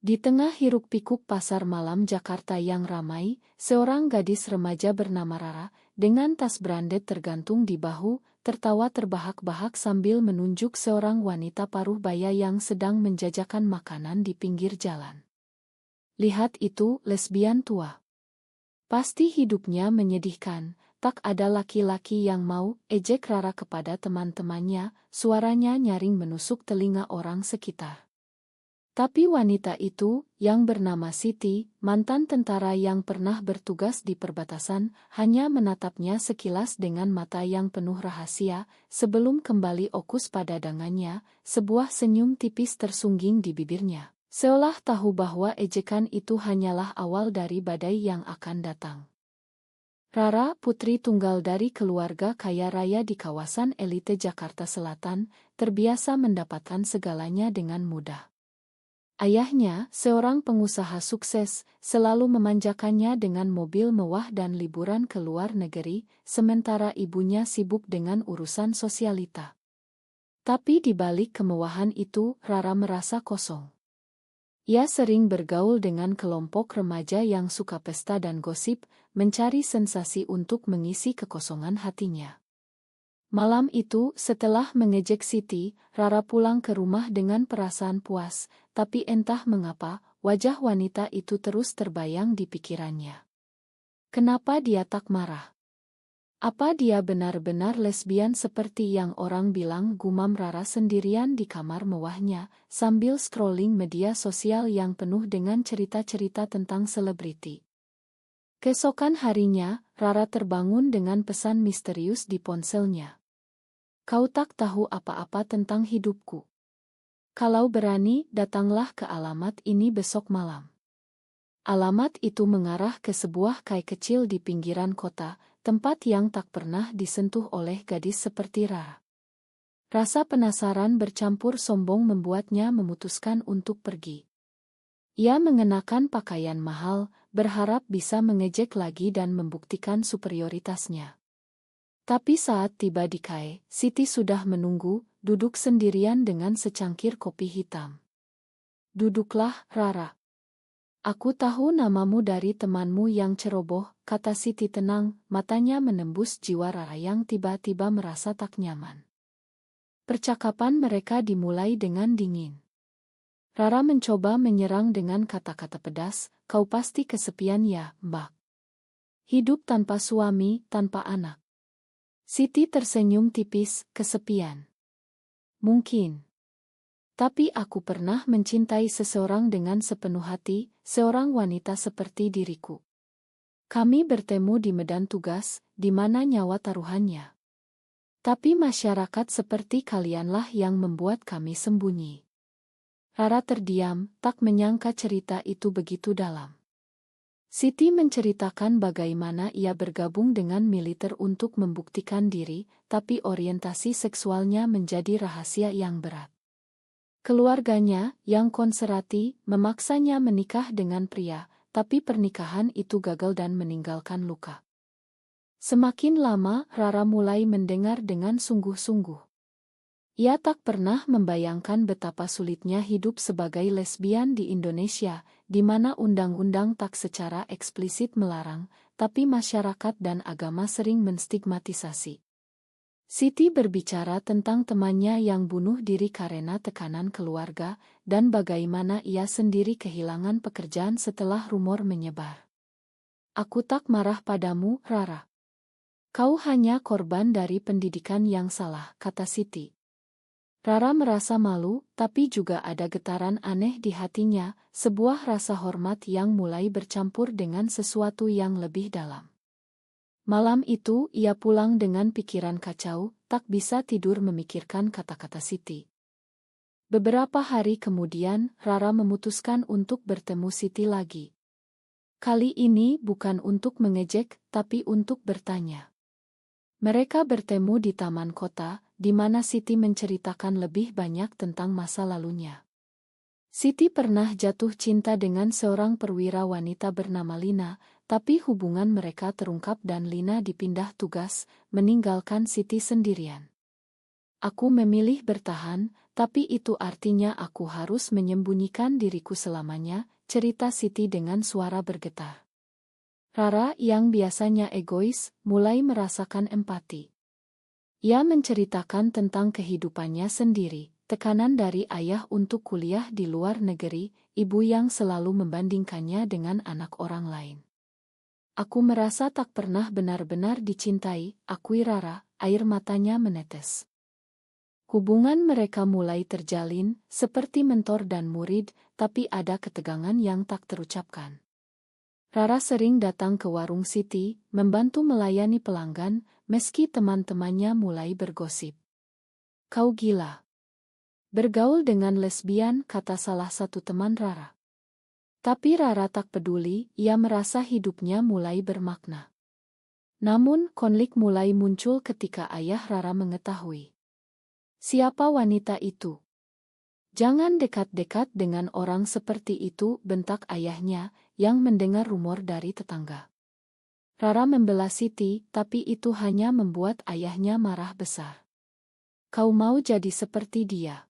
Di tengah hiruk-pikuk pasar malam Jakarta yang ramai, seorang gadis remaja bernama Rara, dengan tas branded tergantung di bahu, tertawa terbahak-bahak sambil menunjuk seorang wanita paruh baya yang sedang menjajakan makanan di pinggir jalan. Lihat itu, lesbian tua. Pasti hidupnya menyedihkan, tak ada laki-laki yang mau, ejek Rara kepada teman-temannya, suaranya nyaring menusuk telinga orang sekitar. Tapi wanita itu, yang bernama Siti, mantan tentara yang pernah bertugas di perbatasan, hanya menatapnya sekilas dengan mata yang penuh rahasia, sebelum kembali fokus pada dagangannya, sebuah senyum tipis tersungging di bibirnya. Seolah tahu bahwa ejekan itu hanyalah awal dari badai yang akan datang. Rara, putri tunggal dari keluarga kaya raya di kawasan elite Jakarta Selatan, terbiasa mendapatkan segalanya dengan mudah. Ayahnya, seorang pengusaha sukses, selalu memanjakannya dengan mobil mewah dan liburan ke luar negeri, sementara ibunya sibuk dengan urusan sosialita. Tapi di balik kemewahan itu, Rara merasa kosong. Ia sering bergaul dengan kelompok remaja yang suka pesta dan gosip, mencari sensasi untuk mengisi kekosongan hatinya. Malam itu, setelah mengejek Siti, Rara pulang ke rumah dengan perasaan puas, tapi entah mengapa, wajah wanita itu terus terbayang di pikirannya. Kenapa dia tak marah? Apa dia benar-benar lesbian seperti yang orang bilang, gumam Rara sendirian di kamar mewahnya, sambil scrolling media sosial yang penuh dengan cerita-cerita tentang selebriti. Keesokan harinya, Rara terbangun dengan pesan misterius di ponselnya. Kau tak tahu apa-apa tentang hidupku. Kalau berani, datanglah ke alamat ini besok malam. Alamat itu mengarah ke sebuah kai kecil di pinggiran kota, tempat yang tak pernah disentuh oleh gadis seperti Rara. Rasa penasaran bercampur sombong membuatnya memutuskan untuk pergi. Ia mengenakan pakaian mahal, berharap bisa mengejek lagi dan membuktikan superioritasnya. Tapi saat tiba di kai, Siti sudah menunggu, duduk sendirian dengan secangkir kopi hitam. Duduklah, Rara. Aku tahu namamu dari temanmu yang ceroboh, kata Siti tenang, matanya menembus jiwa Rara yang tiba-tiba merasa tak nyaman. Percakapan mereka dimulai dengan dingin. Rara mencoba menyerang dengan kata-kata pedas, kau pasti kesepian ya, Mbak. Hidup tanpa suami, tanpa anak. Siti tersenyum tipis, kesepian. Mungkin. Tapi aku pernah mencintai seseorang dengan sepenuh hati, seorang wanita seperti diriku. Kami bertemu di medan tugas, di mana nyawa taruhannya. Tapi masyarakat seperti kalianlah yang membuat kami sembunyi. Rara terdiam, tak menyangka cerita itu begitu dalam. Siti menceritakan bagaimana ia bergabung dengan militer untuk membuktikan diri, tapi orientasi seksualnya menjadi rahasia yang berat. Keluarganya, yang konservatif, memaksanya menikah dengan pria, tapi pernikahan itu gagal dan meninggalkan luka. Semakin lama, Rara mulai mendengar dengan sungguh-sungguh. Ia tak pernah membayangkan betapa sulitnya hidup sebagai lesbian di Indonesia, di mana undang-undang tak secara eksplisit melarang, tapi masyarakat dan agama sering menstigmatisasi. Siti berbicara tentang temannya yang bunuh diri karena tekanan keluarga, dan bagaimana ia sendiri kehilangan pekerjaan setelah rumor menyebar. Aku tak marah padamu, Rara. Kau hanya korban dari pendidikan yang salah, kata Siti. Rara merasa malu, tapi juga ada getaran aneh di hatinya, sebuah rasa hormat yang mulai bercampur dengan sesuatu yang lebih dalam. Malam itu, ia pulang dengan pikiran kacau, tak bisa tidur memikirkan kata-kata Siti. Beberapa hari kemudian, Rara memutuskan untuk bertemu Siti lagi. Kali ini bukan untuk mengejek, tapi untuk bertanya. Mereka bertemu di taman kota, di mana Siti menceritakan lebih banyak tentang masa lalunya. Siti pernah jatuh cinta dengan seorang perwira wanita bernama Lina, tapi hubungan mereka terungkap dan Lina dipindah tugas, meninggalkan Siti sendirian. Aku memilih bertahan, Tapi itu artinya aku harus menyembunyikan diriku selamanya, cerita Siti dengan suara bergetar. Rara yang biasanya egois, mulai merasakan empati. Ia menceritakan tentang kehidupannya sendiri, tekanan dari ayah untuk kuliah di luar negeri, ibu yang selalu membandingkannya dengan anak orang lain. Aku merasa tak pernah benar-benar dicintai, akui Rara, air matanya menetes. Hubungan mereka mulai terjalin, seperti mentor dan murid, tapi ada ketegangan yang tak terucapkan. Rara sering datang ke warung Siti, membantu melayani pelanggan, meski teman-temannya mulai bergosip. Kau gila. Bergaul dengan lesbian, kata salah satu teman Rara. Tapi Rara tak peduli, ia merasa hidupnya mulai bermakna. Namun, konflik mulai muncul ketika ayah Rara mengetahui. Siapa wanita itu? Jangan dekat-dekat dengan orang seperti itu, bentak ayahnya, yang mendengar rumor dari tetangga. Rara membela Siti, tapi itu hanya membuat ayahnya marah besar. Kau mau jadi seperti dia?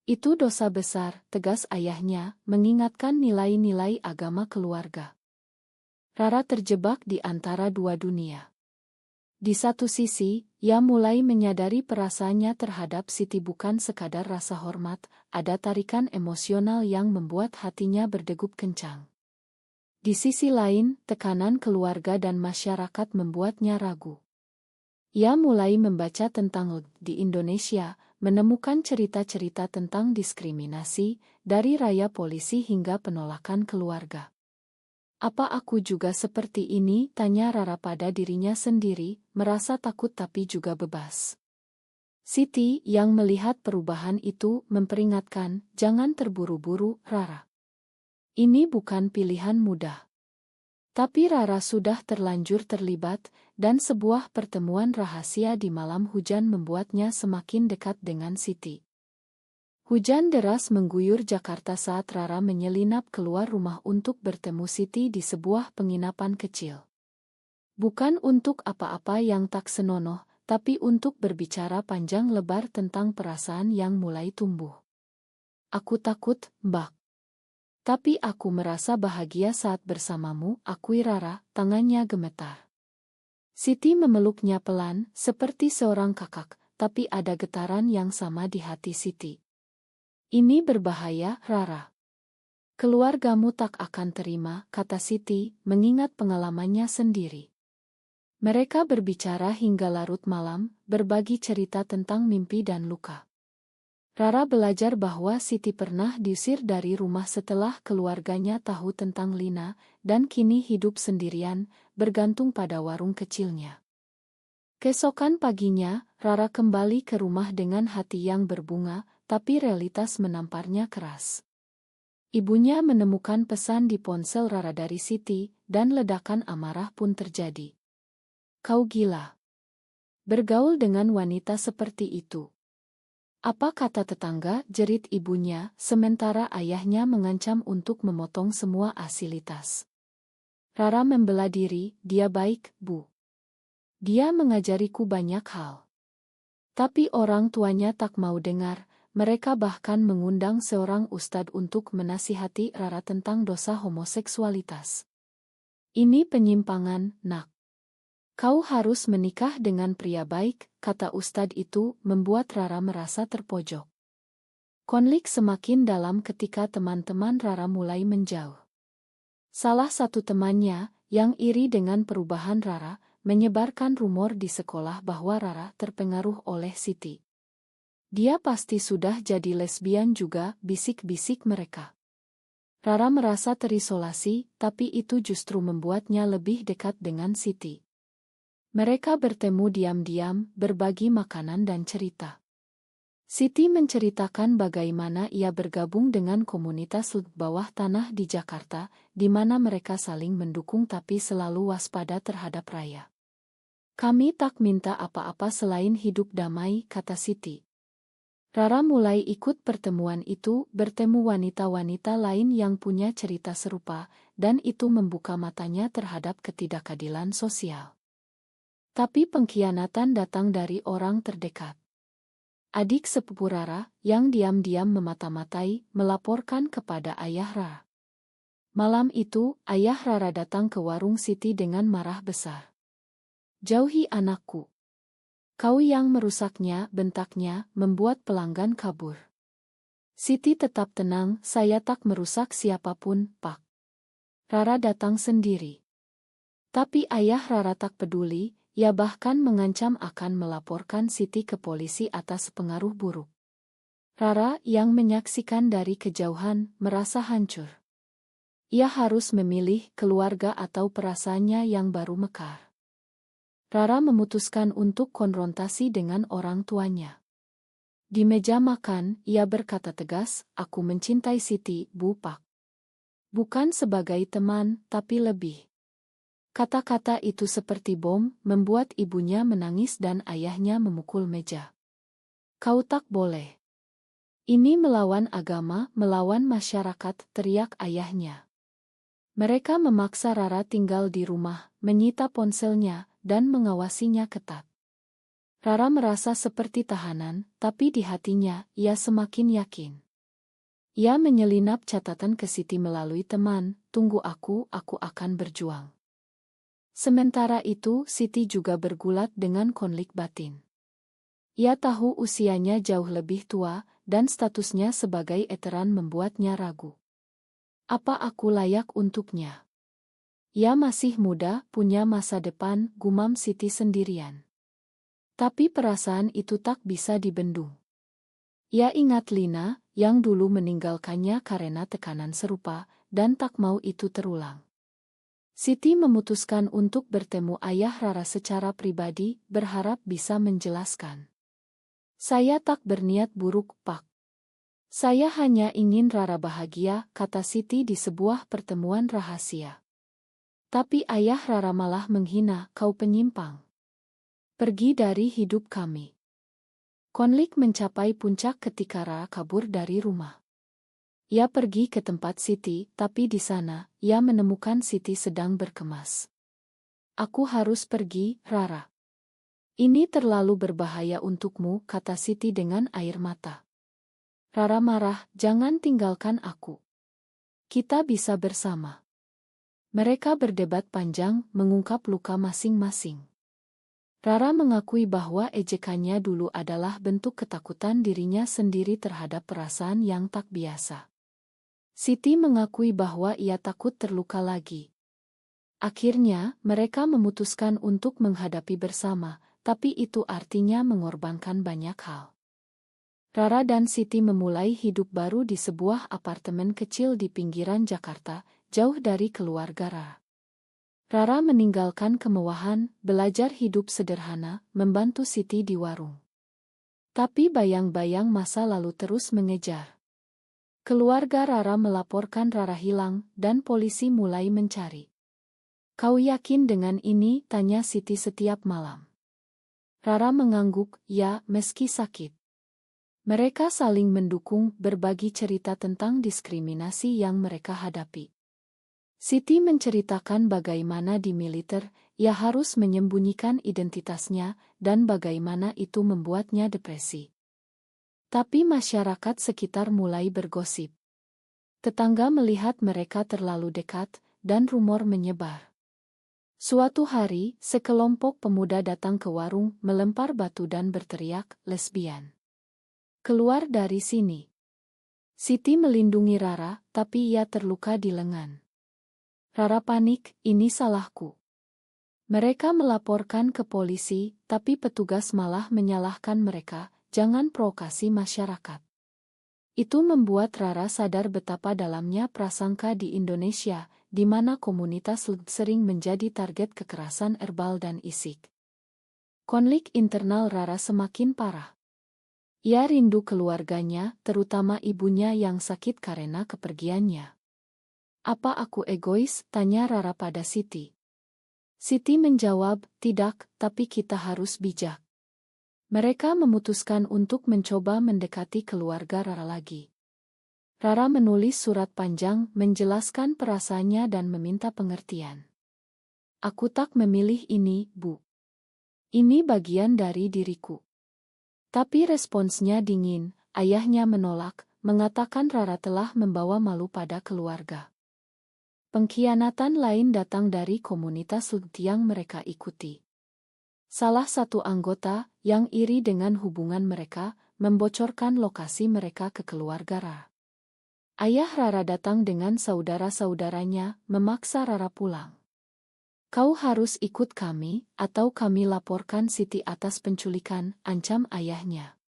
Itu dosa besar, tegas ayahnya, mengingatkan nilai-nilai agama keluarga. Rara terjebak di antara dua dunia. Di satu sisi, ia mulai menyadari perasaannya terhadap Siti bukan sekadar rasa hormat, ada tarikan emosional yang membuat hatinya berdegup kencang. Di sisi lain, tekanan keluarga dan masyarakat membuatnya ragu. Ia mulai membaca tentang LGBTQ di Indonesia, menemukan cerita-cerita tentang diskriminasi, dari raya polisi hingga penolakan keluarga. Apa aku juga seperti ini? Tanya Rara pada dirinya sendiri, merasa takut tapi juga bebas. Siti yang melihat perubahan itu memperingatkan, jangan terburu-buru, Rara. Ini bukan pilihan mudah. Tapi Rara sudah terlanjur terlibat, dan sebuah pertemuan rahasia di malam hujan membuatnya semakin dekat dengan Siti. Hujan deras mengguyur Jakarta saat Rara menyelinap keluar rumah untuk bertemu Siti di sebuah penginapan kecil. Bukan untuk apa-apa yang tak senonoh, tapi untuk berbicara panjang lebar tentang perasaan yang mulai tumbuh. Aku takut, Mbak. Tapi aku merasa bahagia saat bersamamu, akui Rara, tangannya gemetar. Siti memeluknya pelan, seperti seorang kakak, tapi ada getaran yang sama di hati Siti. Ini berbahaya, Rara. Keluargamu tak akan terima, kata Siti, mengingat pengalamannya sendiri. Mereka berbicara hingga larut malam, berbagi cerita tentang mimpi dan luka. Rara belajar bahwa Siti pernah diusir dari rumah setelah keluarganya tahu tentang Lina, dan kini hidup sendirian, bergantung pada warung kecilnya. Keesokan paginya, Rara kembali ke rumah dengan hati yang berbunga, tapi realitas menamparnya keras. Ibunya menemukan pesan di ponsel Rara dari Siti, dan ledakan amarah pun terjadi. Kau gila. Bergaul dengan wanita seperti itu. Apa kata tetangga, jerit ibunya, sementara ayahnya mengancam untuk memotong semua asilitas. Rara membela diri, dia baik, Bu. Dia mengajariku banyak hal. Tapi orang tuanya tak mau dengar. Mereka bahkan mengundang seorang ustadz untuk menasihati Rara tentang dosa homoseksualitas. Ini penyimpangan, nak. Kau harus menikah dengan pria baik, kata ustadz itu, membuat Rara merasa terpojok. Konflik semakin dalam ketika teman-teman Rara mulai menjauh. Salah satu temannya, yang iri dengan perubahan Rara, menyebarkan rumor di sekolah bahwa Rara terpengaruh oleh Siti. Dia pasti sudah jadi lesbian juga, bisik-bisik mereka. Rara merasa terisolasi, tapi itu justru membuatnya lebih dekat dengan Siti. Mereka bertemu diam-diam, berbagi makanan dan cerita. Siti menceritakan bagaimana ia bergabung dengan komunitas bawah tanah di Jakarta, di mana mereka saling mendukung tapi selalu waspada terhadap Raya. Kami tak minta apa-apa selain hidup damai, kata Siti. Rara mulai ikut pertemuan itu, bertemu wanita-wanita lain yang punya cerita serupa, dan itu membuka matanya terhadap ketidakadilan sosial. Tapi pengkhianatan datang dari orang terdekat. adik sepupu Rara, yang diam-diam memata-matai, melaporkan kepada ayah Rara. Malam itu, ayah Rara datang ke warung Siti dengan marah besar. "Jauhi anakku. Kau yang merusaknya," bentaknya, membuat pelanggan kabur. Siti tetap tenang, "Saya tak merusak siapapun, Pak. Rara datang sendiri." Tapi ayah Rara tak peduli, ia bahkan mengancam akan melaporkan Siti ke polisi atas pengaruh buruk. Rara yang menyaksikan dari kejauhan, merasa hancur. Ia harus memilih keluarga atau perasaannya yang baru mekar. Rara memutuskan untuk konfrontasi dengan orang tuanya. Di meja makan, ia berkata tegas, "Aku mencintai Siti, Bu Pak. Bukan sebagai teman, tapi lebih." Kata-kata itu seperti bom, membuat ibunya menangis dan ayahnya memukul meja. "Kau tak boleh. Ini melawan agama, melawan masyarakat," teriak ayahnya. Mereka memaksa Rara tinggal di rumah, menyita ponselnya, dan mengawasinya ketat. Rara merasa seperti tahanan, tapi di hatinya, ia semakin yakin. Ia menyelinap catatan ke Siti melalui teman, "Tunggu aku akan berjuang." Sementara itu, Siti juga bergulat dengan konflik batin. Ia tahu usianya jauh lebih tua, dan statusnya sebagai eteran membuatnya ragu. "Apa aku layak untuknya? Ia masih muda, punya masa depan," gumam Siti sendirian. Tapi perasaan itu tak bisa dibendung. Ia ingat Lina, yang dulu meninggalkannya karena tekanan serupa, dan tak mau itu terulang. Siti memutuskan untuk bertemu ayah Rara secara pribadi, berharap bisa menjelaskan. "Saya tak berniat buruk, Pak. Saya hanya ingin Rara bahagia," kata Siti di sebuah pertemuan rahasia. Tapi ayah Rara malah menghina, "Kau penyimpang. Pergi dari hidup kami." Konflik mencapai puncak ketika Rara kabur dari rumah. Ia pergi ke tempat Siti, tapi di sana, ia menemukan Siti sedang berkemas. "Aku harus pergi, Rara. Ini terlalu berbahaya untukmu," kata Siti dengan air mata. Rara marah, "Jangan tinggalkan aku. Kita bisa bersama." Mereka berdebat panjang, mengungkap luka masing-masing. Rara mengakui bahwa ejekannya dulu adalah bentuk ketakutan dirinya sendiri terhadap perasaan yang tak biasa. Siti mengakui bahwa ia takut terluka lagi. Akhirnya, mereka memutuskan untuk menghadapi bersama, tapi itu artinya mengorbankan banyak hal. Rara dan Siti memulai hidup baru di sebuah apartemen kecil di pinggiran Jakarta, jauh dari keluarga Rara. Rara meninggalkan kemewahan, belajar hidup sederhana, membantu Siti di warung. Tapi bayang-bayang masa lalu terus mengejar. Keluarga Rara melaporkan Rara hilang, dan polisi mulai mencari. "Kau yakin dengan ini?" tanya Siti setiap malam. Rara mengangguk, "Ya, meski sakit." Mereka saling mendukung, berbagi cerita tentang diskriminasi yang mereka hadapi. Siti menceritakan bagaimana di militer, ia harus menyembunyikan identitasnya, dan bagaimana itu membuatnya depresi. Tapi masyarakat sekitar mulai bergosip. Tetangga melihat mereka terlalu dekat, dan rumor menyebar. Suatu hari, sekelompok pemuda datang ke warung, melempar batu dan berteriak, "Lesbian! Keluar dari sini!" Siti melindungi Rara, tapi ia terluka di lengan. Rara panik, "Ini salahku." Mereka melaporkan ke polisi, tapi petugas malah menyalahkan mereka, "Jangan provokasi masyarakat." Itu membuat Rara sadar betapa dalamnya prasangka di Indonesia, di mana komunitas sering menjadi target kekerasan verbal dan fisik. Konflik internal Rara semakin parah. Ia rindu keluarganya, terutama ibunya yang sakit karena kepergiannya. "Apa aku egois?" tanya Rara pada Siti. Siti menjawab, "Tidak, tapi kita harus bijak." Mereka memutuskan untuk mencoba mendekati keluarga Rara lagi. Rara menulis surat panjang, menjelaskan perasaannya dan meminta pengertian. "Aku tak memilih ini, Bu. Ini bagian dari diriku. Tapi responsnya dingin, ayahnya menolak, mengatakan Rara telah membawa malu pada keluarga. Pengkhianatan lain datang dari komunitas LGBTI yang mereka ikuti. Salah satu anggota, yang iri dengan hubungan mereka, membocorkan lokasi mereka ke keluarga Rara. Ayah Rara datang dengan saudara-saudaranya, memaksa Rara pulang. "Kau harus ikut kami, atau kami laporkan Siti atas penculikan," ancam ayahnya.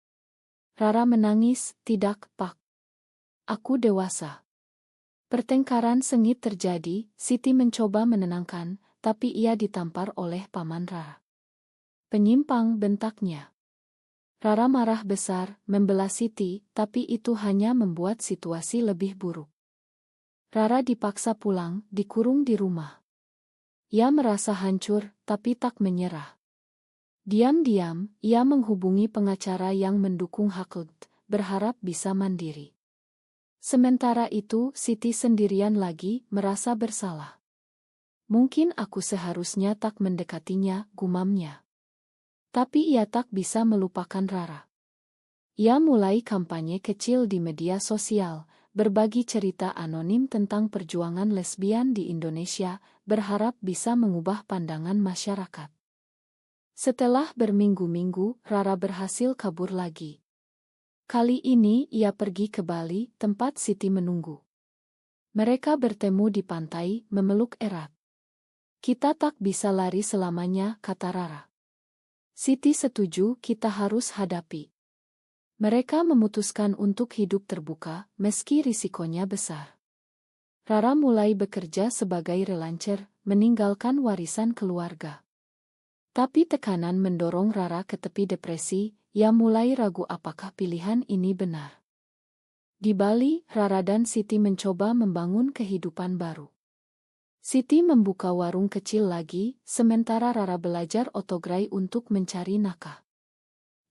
Rara menangis, "Tidak, Pak. Aku dewasa." Pertengkaran sengit terjadi, Siti mencoba menenangkan, tapi ia ditampar oleh paman Rara. "Penyimpang," bentaknya. Rara marah besar, membela Siti, tapi itu hanya membuat situasi lebih buruk. Rara dipaksa pulang, dikurung di rumah. Ia merasa hancur, tapi tak menyerah. Diam-diam, ia menghubungi pengacara yang mendukung hak LGBT, berharap bisa mandiri. Sementara itu, Siti sendirian lagi, merasa bersalah. "Mungkin aku seharusnya tak mendekatinya," gumamnya. Tapi ia tak bisa melupakan Rara. Ia mulai kampanye kecil di media sosial, berbagi cerita anonim tentang perjuangan lesbian di Indonesia, berharap bisa mengubah pandangan masyarakat. Setelah berminggu-minggu, Rara berhasil kabur lagi. Kali ini ia pergi ke Bali, tempat Siti menunggu. Mereka bertemu di pantai, memeluk erat. "Kita tak bisa lari selamanya," kata Rara. Siti setuju, "Kita harus hadapi." Mereka memutuskan untuk hidup terbuka, meski risikonya besar. Rara mulai bekerja sebagai relancer, meninggalkan warisan keluarga. Tapi tekanan mendorong Rara ke tepi depresi, ia mulai ragu apakah pilihan ini benar. Di Bali, Rara dan Siti mencoba membangun kehidupan baru. Siti membuka warung kecil lagi, sementara Rara belajar otograi untuk mencari nafkah.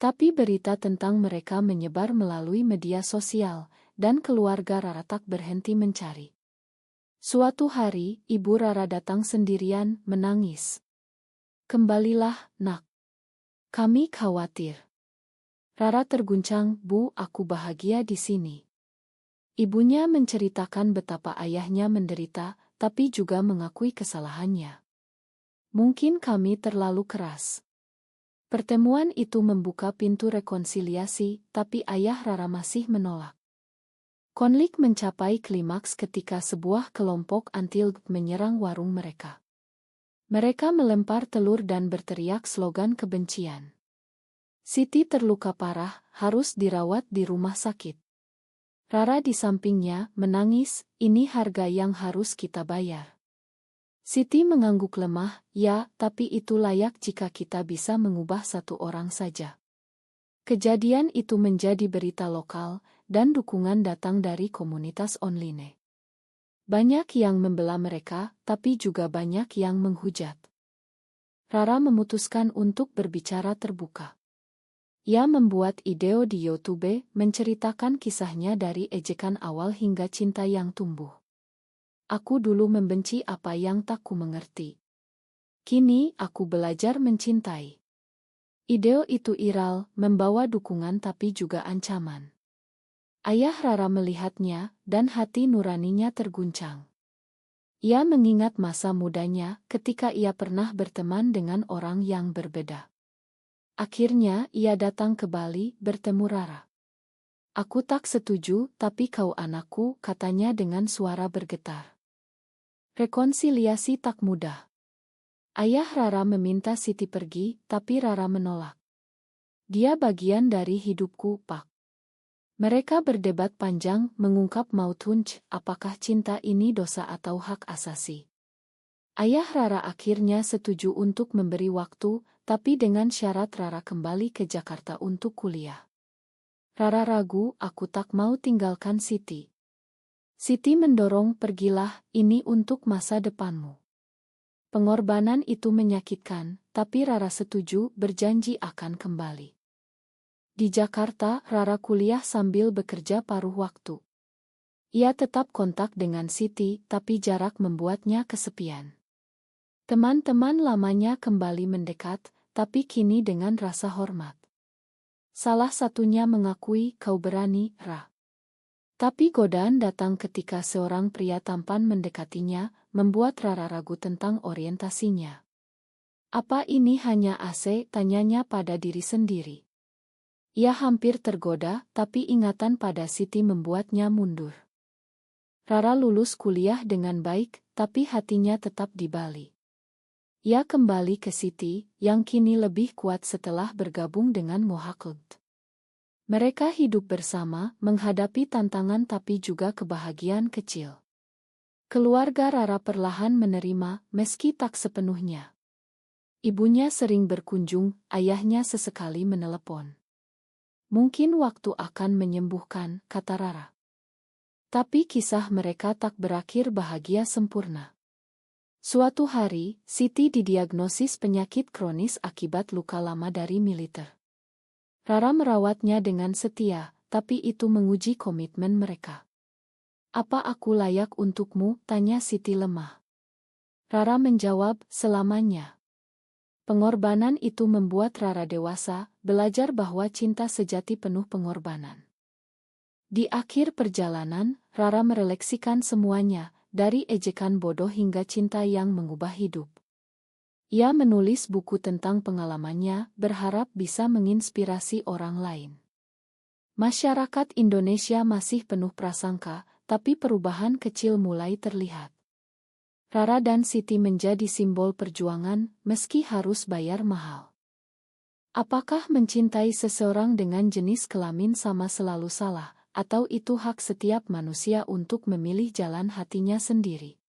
Tapi berita tentang mereka menyebar melalui media sosial, dan keluarga Rara tak berhenti mencari. Suatu hari, ibu Rara datang sendirian, menangis. "Kembalilah, Nak. Kami khawatir." Rara terguncang, "Bu, aku bahagia di sini." Ibunya menceritakan betapa ayahnya menderita, tapi juga mengakui kesalahannya. "Mungkin kami terlalu keras." Pertemuan itu membuka pintu rekonsiliasi, tapi ayah Rara masih menolak. Konflik mencapai klimaks ketika sebuah kelompok anti-LGBT menyerang warung mereka. Mereka melempar telur dan berteriak slogan kebencian. Siti terluka parah, harus dirawat di rumah sakit. Rara di sampingnya, menangis, "Ini harga yang harus kita bayar." Siti mengangguk lemah, "Ya, tapi itu layak jika kita bisa mengubah satu orang saja." Kejadian itu menjadi berita lokal, dan dukungan datang dari komunitas online. Banyak yang membela mereka, tapi juga banyak yang menghujat. Rara memutuskan untuk berbicara terbuka. Ia membuat video di YouTube, menceritakan kisahnya dari ejekan awal hingga cinta yang tumbuh. "Aku dulu membenci apa yang tak ku mengerti. Kini, aku belajar mencintai." Video itu viral, membawa dukungan tapi juga ancaman. Ayah Rara melihatnya, dan hati nuraninya terguncang. Ia mengingat masa mudanya, ketika ia pernah berteman dengan orang yang berbeda. Akhirnya, ia datang ke Bali, bertemu Rara. "Aku tak setuju, tapi kau anakku," katanya dengan suara bergetar. Rekonsiliasi tak mudah. Ayah Rara meminta Siti pergi, tapi Rara menolak. "Dia bagian dari hidupku, Pak." Mereka berdebat panjang, mengungkap maut-hunch, apakah cinta ini dosa atau hak asasi. Ayah Rara akhirnya setuju untuk memberi waktu, tapi dengan syarat Rara kembali ke Jakarta untuk kuliah. Rara ragu, "Aku tak mau tinggalkan Siti." Siti mendorong, "Pergilah, ini untuk masa depanmu." Pengorbanan itu menyakitkan, tapi Rara setuju, berjanji akan kembali. Di Jakarta, Rara kuliah sambil bekerja paruh waktu. Ia tetap kontak dengan Siti, tapi jarak membuatnya kesepian. Teman-teman lamanya kembali mendekat, tapi kini dengan rasa hormat. Salah satunya mengakui, "Kau berani, Ra." Tapi godaan datang ketika seorang pria tampan mendekatinya, membuat Rara ragu tentang orientasinya. "Apa ini hanya AC?" tanyanya pada diri sendiri. Ia hampir tergoda, tapi ingatan pada Siti membuatnya mundur. Rara lulus kuliah dengan baik, tapi hatinya tetap di Bali. Ia kembali ke Siti, yang kini lebih kuat setelah bergabung dengan Mohakelt. Mereka hidup bersama, menghadapi tantangan tapi juga kebahagiaan kecil. Keluarga Rara perlahan menerima, meski tak sepenuhnya. Ibunya sering berkunjung, ayahnya sesekali menelepon. "Mungkin waktu akan menyembuhkan," kata Rara. Tapi kisah mereka tak berakhir bahagia sempurna. Suatu hari, Siti didiagnosis penyakit kronis akibat luka lama dari militer. Rara merawatnya dengan setia, tapi itu menguji komitmen mereka. "Apa aku layak untukmu?" tanya Siti lemah. Rara menjawab, "Selamanya." Pengorbanan itu membuat Rara dewasa, belajar bahwa cinta sejati penuh pengorbanan. Di akhir perjalanan, Rara merefleksikan semuanya, dari ejekan bodoh hingga cinta yang mengubah hidup. Ia menulis buku tentang pengalamannya, berharap bisa menginspirasi orang lain. Masyarakat Indonesia masih penuh prasangka, tapi perubahan kecil mulai terlihat. Rara dan Siti menjadi simbol perjuangan, meski harus bayar mahal. Apakah mencintai seseorang dengan jenis kelamin sama selalu salah, atau itu hak setiap manusia untuk memilih jalan hatinya sendiri?